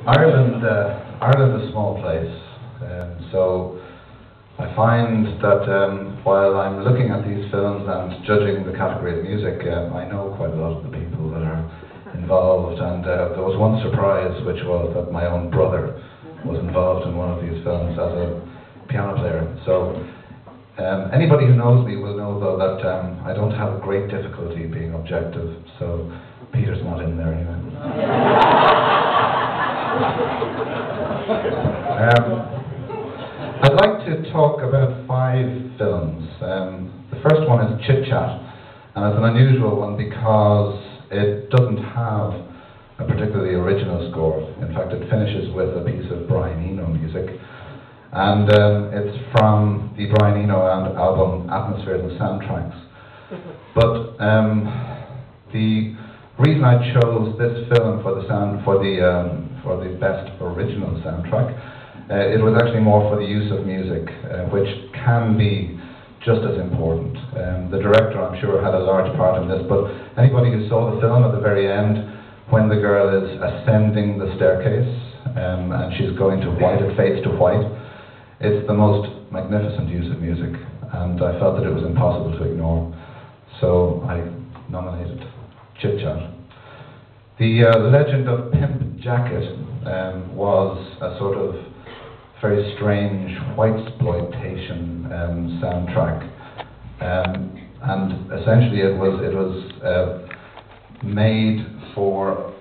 Ireland is a small place, so I find that while I'm looking at these films and judging the category of music, I know quite a lot of the people that are involved, and there was one surprise, which was that my own brother was involved in one of these films as a piano player. So anybody who knows me will know, though, that I don't have a great difficulty being objective, so Peter's not in there anyway. I'd like to talk about 5 films. The first one is Chit Chat, and it's an unusual one because it doesn't have a particularly original score. In fact, it finishes with a piece of Brian Eno music, and it's from the Brian Eno album Atmospheres and Soundtracks. But the reason I chose this film for the best original soundtrack, it was actually more for the use of music, which can be just as important. The director, I'm sure, had a large part in this, but anybody who saw the film at the very end, when the girl is ascending the staircase and she's going to white, it fades to white, it's the most magnificent use of music, and I felt that it was impossible to ignore, so I nominated Chit Chat. The Legend of Pimp Jacket was a sort of very strange whitesploitation soundtrack, and essentially it was made for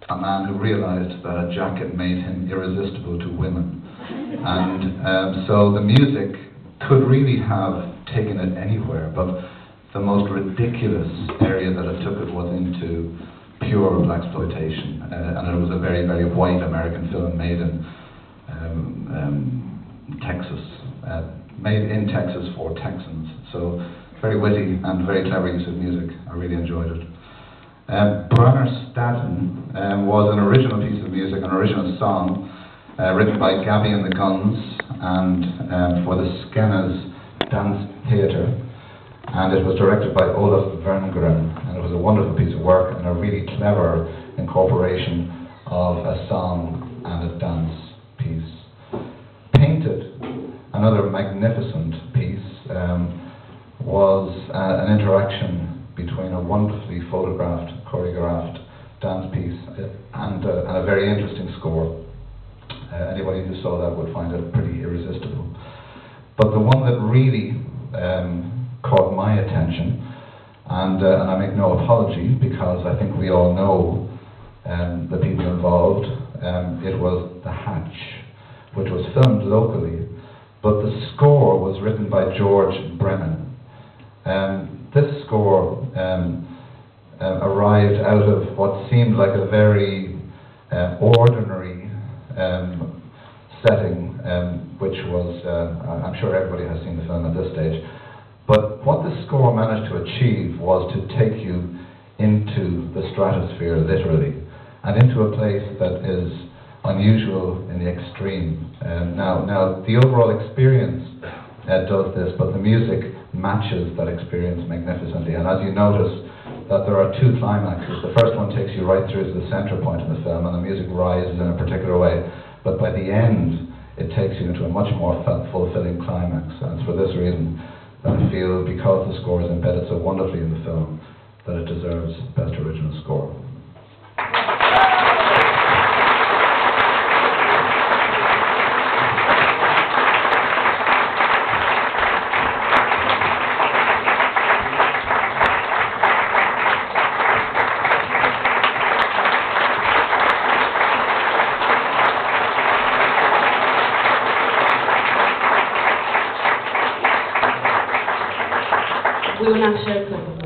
a man who realized that a jacket made him irresistible to women, and so the music could really have taken it anywhere, but the most ridiculous area that it took it was into pure blaxploitation, and it was a very, very white American film made in Texas, made in Texas for Texans. So very witty and very clever use of music. I really enjoyed it. Bronner Staten was an original piece of music, an original song written by Gabby and the Guns and for the Skena's Dance Theatre. And it was directed by Olaf Verngren, and it was a wonderful piece of work and a really clever incorporation of a song and a dance piece. Painted, another magnificent piece, was an interaction between a wonderfully photographed, choreographed dance piece and a very interesting score. Anybody who saw that would find it pretty irresistible. But the one that really caught my attention, and I make no apology because I think we all know the people involved. It was The Hatch, which was filmed locally, but the score was written by George Brennan. This score arrived out of what seemed like a very ordinary setting, which was, I'm sure everybody has seen the film at this stage. But what the score managed to achieve was to take you into the stratosphere, literally, and into a place that is unusual in the extreme. Now, the overall experience does this, but the music matches that experience magnificently. And as you notice, that there are 2 climaxes. The first one takes you right through to the center point in the film, and the music rises in a particular way. But by the end, it takes you into a much more fulfilling climax. And it's for this reason I feel, because the score is embedded so wonderfully in the film, that it deserves Best Original Score. We will now show a clip of